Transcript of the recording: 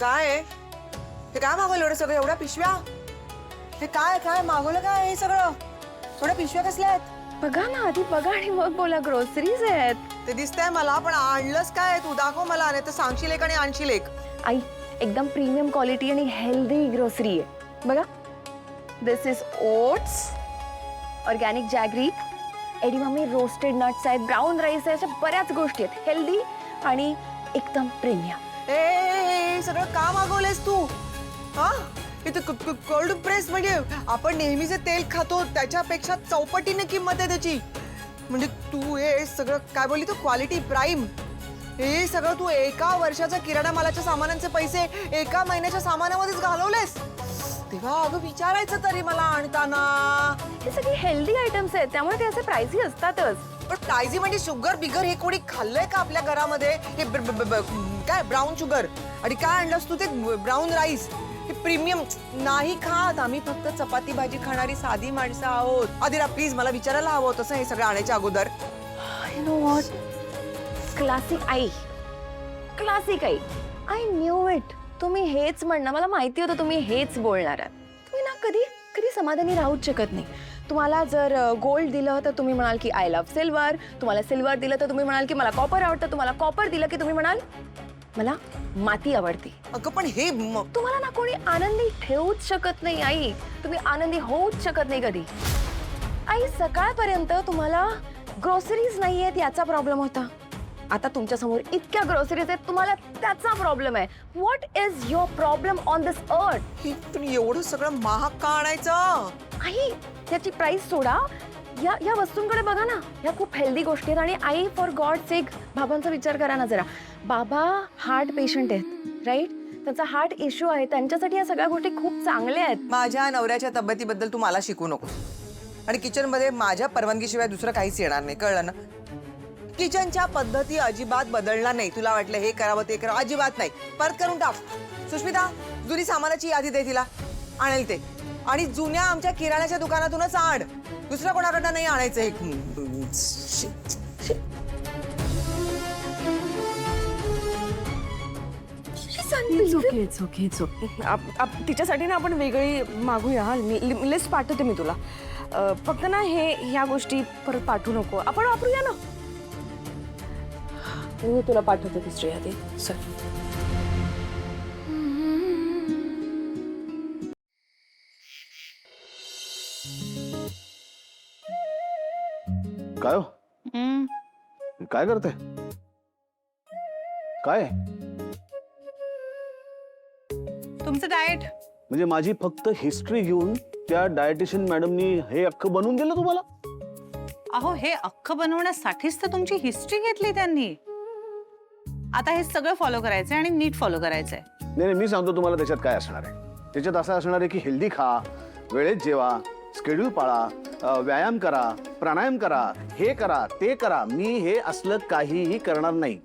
काय आहे? हे काय मागवलं एवढं सगळं? एवढ्या पिशव्या? हे काय काय मागवलं? काय हे सगळं? एवढ्या पिशव्या कसल्या आहेत? बघा ना, आधी बघा आणि मग बोला. ग्रोसरीज आहेत. ते दिसतंय मला, पण आणलंच काय? तू दाखव मला, नाही तर सांगशील एक आणि आणशील एक. आई एकदम प्रीमियम क्वालिटी आणि हेल्दी ग्रोसरी आहे. बघा, this is oats, organic jaggery, edamame roasted nuts आहेत, ब्राऊन राईस आहे, अशा बऱ्याच गोष्टी आहेत हेल्दी आणि एकदम प्रीमियम. ए सगळं का मागवलंयस तू? हा, इथे कोल्ड प्रेस म्हणजे आपण नेहमीचे तेल खातो त्याच्यापेक्षा चौपटीने किंमत आहे त्याची. म्हणजे तू हे सगळं काय बोलली तू? Quality prime. हे सगळं तू एका वर्षाच्या किराणा मालाच्या सामानांचे पैसे एका महिन्याच्या सामानामध्येच घालवलेस. तेव्हा अगं विचारायचं तरी मला आणताना. हे सगळे हेल्दी आयटम्स आहेत, त्यामुळे ते असे प्राइसी असतातच. पण प्राइझी म्हणजे शुगर बिगर हे कोणी खाल्लंय का आपल्या घरामध्ये? हे काय ब्राऊन शुगर आणि काय आणलंस तू? ते ब्राऊन राईस. हे प्रीमियम नाही खात आम्ही, फक्त चपाती भाजी खाणारी साधी माणसं आहोत. आदिरा प्लीज, मला विचारायला हवं तसं हे सगळं आणायच्या अगोदर. You know what, classic I, classic I. I knew it. तुम्ही हेच म्हणणार, मला माहिती होतं तुम्ही हेच बोलणार आहात. तुम्ही ना कधी कधी समाधानी राहूच शकत नाही. तुम्हाला जर गोल्ड दिलं तर तुम्ही म्हणाल की आय लव्ह सिल्वर. तुम्हाला सिल्वर दिलं तर तुम्ही म्हणाल की मला कॉपर आवडतं. तुम्हाला कॉपर दिलं की तुम्ही म्हणाल मला माती आवडते. अगं पण हे तुम्हाला ना कोणी आनंदी ठेवूच शकत नाही आई. तुम्ही आनंदी होऊच शकत नाही कधी. आई सकाळपर्यंत तुम्हाला ग्रोसरीज नाही आहेत याचा प्रॉब्लेम होता. आता तुमच्या समोर इतक्या ग्रोसरीज आहेत, तुम्हाला त्याचा प्रॉब्लेम आहे. What is your problem on this earth? हे पण एवढं सगळं महाग का आणायचं? आई त्याची प्राइस सोडा, या वस्तूंकडे बघा ना. या खूप हेल्दी गोष्टी आहेत. आणि आई फॉर गॉड सेक बाबांचा विचार करा ना जरा. बाबा हार्ट पेशंट आहेत, राईट? त्यांचा हार्ट इश्यू आहे. त्यांच्यासाठी या सगळ्या गोष्टी खूप चांगल्या आहेत. माझ्या नवऱ्याच्या तब्येतीबद्दल तू मला शिकू नको. आणि किचनमध्ये माझ्या परवानगीशिवाय दुसरं काहीच येणार नाही, कळलं ना? किचनच्या पद्धती अजिबात बदलणार नाही. तुला वाटलं हे करावं ते करावं, अजिबात नाही. परत करून टाक. सुष्मिता, जुनी सामानाची यादी दे तिला, आणेल ते. आणि जुन्या आमच्या किराण्याच्या दुकानातूनच आण, दुसऱ्या कोणाकडनं नाही आणायचं. तिच्यासाठी ना आपण वेगळी मागूया. हा, लिस्ट पाठवते मी तुला. फक्त ना ह्या गोष्टी परत पाठवू नको. आपण वापरूया ना. मी तुला पाठवते दुसरी यादी. चल. काय हो? काय करते? काय तुमचं डाएट? म्हणजे माझी फक्त हिस्ट्री घेऊन त्या डायटिशियन मॅडमनी हे अख्खं बनवून दिलं तुम्हाला? अहो, हे अख्खं बनवण्यासाठीच तर तुमची हिस्ट्री घेतली त्यांनी. आता हे सगळं फॉलो करायचंय आणि नीट फॉलो करायचंय. नाही, मी सांगतो तुम्हाला त्याच्यात काय असणार आहे. त्याच्यात असं असणार आहे की हेल्दी खा, वेळेत जेवा, स्केड्यूल पाळा, व्यायाम करा, प्राणायाम करा, हे करा ते करा. मी हे असलं काहीही करणार नाही.